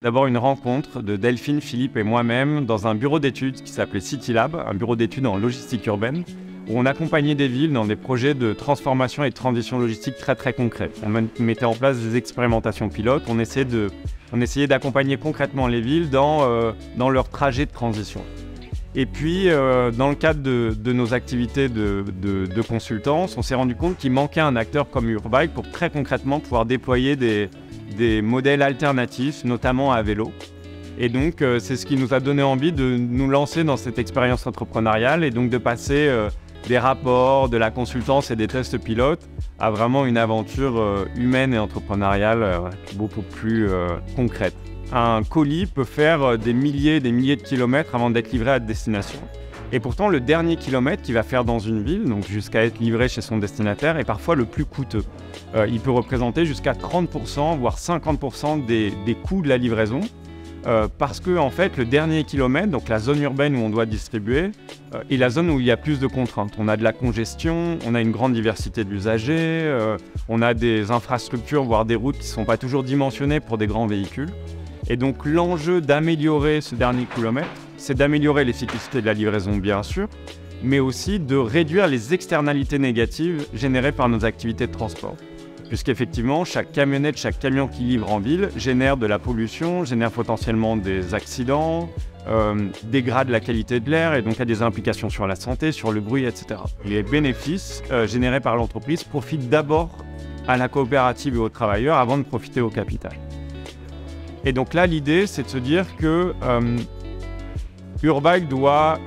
D'abord une rencontre de Delphine, Philippe et moi-même dans un bureau d'études qui s'appelait CityLab, un bureau d'études en logistique urbaine, où on accompagnait des villes dans des projets de transformation et de transition logistique très concrets. On mettait en place des expérimentations pilotes, on essayait d'accompagner concrètement les villes dans leur trajet de transition. Et puis, dans le cadre de nos activités de consultance, on s'est rendu compte qu'il manquait un acteur comme Urbike pour très concrètement pouvoir déployer des modèles alternatifs, notamment à vélo. Et donc, c'est ce qui nous a donné envie de nous lancer dans cette expérience entrepreneuriale et donc de passer des rapports, de la consultance et des tests pilotes à vraiment une aventure humaine et entrepreneuriale beaucoup plus concrète. Un colis peut faire des milliers de kilomètres avant d'être livré à destination. Et pourtant, le dernier kilomètre qu'il va faire dans une ville, donc jusqu'à être livré chez son destinataire, est parfois le plus coûteux. Il peut représenter jusqu'à 30%, voire 50% des coûts de la livraison. Parce que en fait, le dernier kilomètre, donc la zone urbaine où on doit distribuer, est la zone où il y a plus de contraintes. On a de la congestion, on a une grande diversité d'usagers, on a des infrastructures, voire des routes qui ne sont pas toujours dimensionnées pour des grands véhicules. Et donc l'enjeu d'améliorer ce dernier kilomètre, c'est d'améliorer l'efficacité de la livraison bien sûr, mais aussi de réduire les externalités négatives générées par nos activités de transport. Puisqu'effectivement, chaque camionnette, chaque camion qui livre en ville génère de la pollution, génère potentiellement des accidents, dégrade la qualité de l'air et donc a des implications sur la santé, sur le bruit, etc. Les bénéfices générés par l'entreprise profitent d'abord à la coopérative et aux travailleurs avant de profiter au capital. Et donc là, l'idée, c'est de se dire que Urbike doit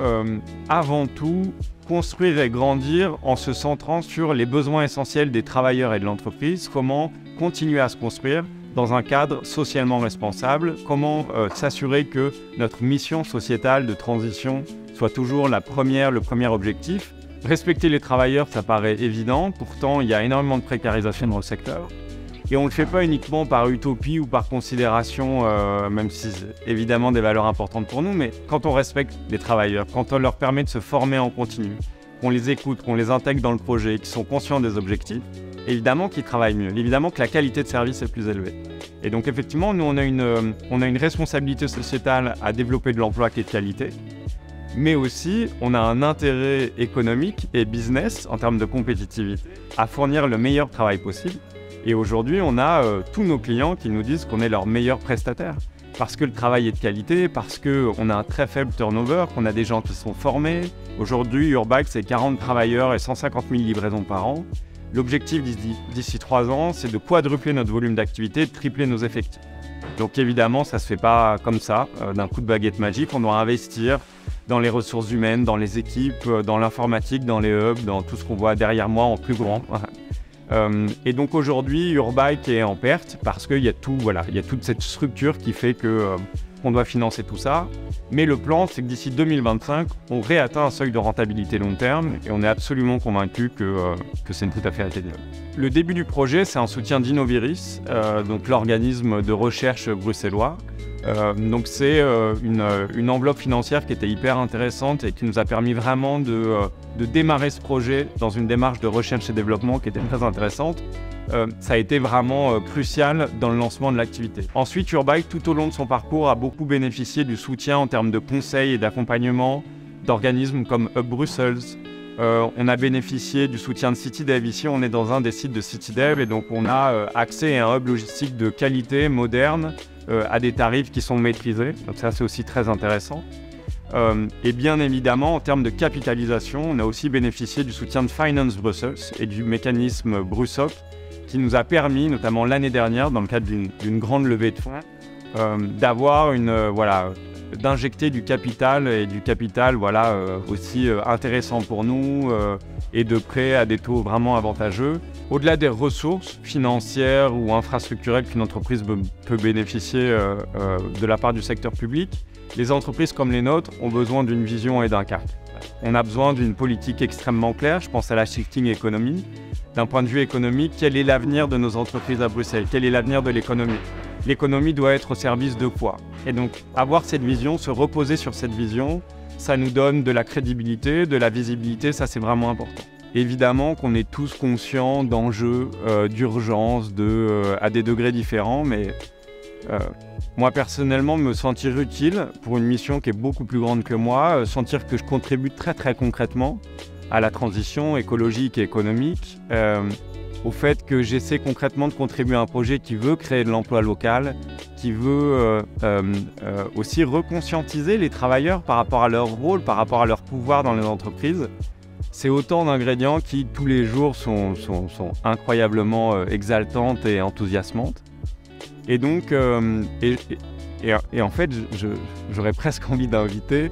avant tout construire et grandir en se centrant sur les besoins essentiels des travailleurs et de l'entreprise, comment continuer à se construire dans un cadre socialement responsable, comment s'assurer que notre mission sociétale de transition soit toujours le premier objectif. Respecter les travailleurs, ça paraît évident, pourtant il y a énormément de précarisation dans le secteur. Et on ne le fait pas uniquement par utopie ou par considération, même si c'est évidemment des valeurs importantes pour nous, mais quand on respecte les travailleurs, quand on leur permet de se former en continu, qu'on les écoute, qu'on les intègre dans le projet, qu'ils sont conscients des objectifs, évidemment qu'ils travaillent mieux, évidemment que la qualité de service est plus élevée. Et donc effectivement, nous on a une responsabilité sociétale à développer de l'emploi qui est de qualité, mais aussi on a un intérêt économique et business en termes de compétitivité à fournir le meilleur travail possible. Et aujourd'hui, on a tous nos clients qui nous disent qu'on est leur meilleur prestataire. Parce que le travail est de qualité, parce qu'on a un très faible turnover, qu'on a des gens qui sont formés. Aujourd'hui, Urbike, c'est 40 travailleurs et 150 000 livraisons par an. L'objectif d'ici 3 ans, c'est de quadrupler notre volume d'activité, de tripler nos effectifs. Donc évidemment, ça ne se fait pas comme ça, d'un coup de baguette magique. On doit investir dans les ressources humaines, dans les équipes, dans l'informatique, dans les hubs, dans tout ce qu'on voit derrière moi en plus grand. Et donc aujourd'hui, Urbike est en perte parce qu'il y a toute cette structure qui fait qu'on doit financer tout ça. Mais le plan, c'est que d'ici 2025, on réatteint un seuil de rentabilité long terme et on est absolument convaincu que c'est tout à fait atteignable. Le début du projet, c'est un soutien d'Innoviris, donc l'organisme de recherche bruxellois. Donc c'est une enveloppe financière qui était hyper intéressante et qui nous a permis vraiment de démarrer ce projet dans une démarche de recherche et développement qui était très intéressante. Ça a été vraiment crucial dans le lancement de l'activité. Ensuite, Urbike, tout au long de son parcours, a beaucoup bénéficié du soutien en termes de conseils et d'accompagnement d'organismes comme Hub Brussels. On a bénéficié du soutien de CityDev. Ici, on est dans un des sites de CityDev et donc on a accès à un hub logistique de qualité, moderne, à des tarifs qui sont maîtrisés. Donc ça, c'est aussi très intéressant. Et bien évidemment, en termes de capitalisation, on a aussi bénéficié du soutien de Finance Brussels et du mécanisme Brussoc qui nous a permis, notamment l'année dernière, dans le cadre d'une grande levée de fonds, d'injecter du capital et du capital aussi intéressant pour nous et de prêts à des taux vraiment avantageux. Au-delà des ressources financières ou infrastructurelles qu'une entreprise peut bénéficier de la part du secteur public, les entreprises comme les nôtres ont besoin d'une vision et d'un cap. On a besoin d'une politique extrêmement claire, je pense à la shifting economy. D'un point de vue économique, quel est l'avenir de nos entreprises à Bruxelles? Quel est l'avenir de l'économie? L'économie doit être au service de quoi? Et donc, avoir cette vision, se reposer sur cette vision, ça nous donne de la crédibilité, de la visibilité, ça c'est vraiment important. Évidemment qu'on est tous conscients d'enjeux, d'urgence, à des degrés différents, mais moi personnellement, me sentir utile pour une mission qui est beaucoup plus grande que moi, sentir que je contribue très très concrètement à la transition écologique et économique, au fait que j'essaie concrètement de contribuer à un projet qui veut créer de l'emploi local, qui veut aussi reconscientiser les travailleurs par rapport à leur rôle, par rapport à leur pouvoir dans les entreprises. C'est autant d'ingrédients qui, tous les jours, sont incroyablement exaltantes et enthousiasmantes. Et donc, et en fait, j'aurais presque envie d'inviter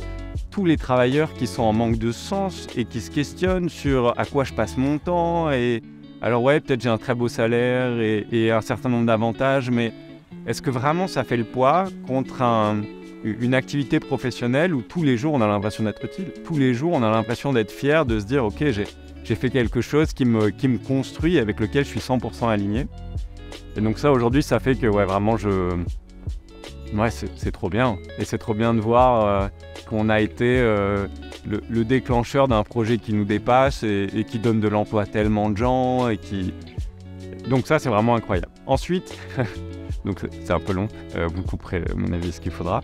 tous les travailleurs qui sont en manque de sens et qui se questionnent sur à quoi je passe mon temps. Et alors ouais, peut-être j'ai un très beau salaire et un certain nombre d'avantages, mais est-ce que vraiment ça fait le poids contre une activité professionnelle où tous les jours on a l'impression d'être utile, tous les jours on a l'impression d'être fier, de se dire ok, j'ai fait quelque chose qui me construit, avec lequel je suis 100% aligné. Et donc ça aujourd'hui ça fait que ouais, vraiment c'est trop bien. Et c'est trop bien de voir qu'on a été le déclencheur d'un projet qui nous dépasse et qui donne de l'emploi à tellement de gens. Donc ça c'est vraiment incroyable. Ensuite, donc c'est un peu long, vous couperez à mon avis ce qu'il faudra.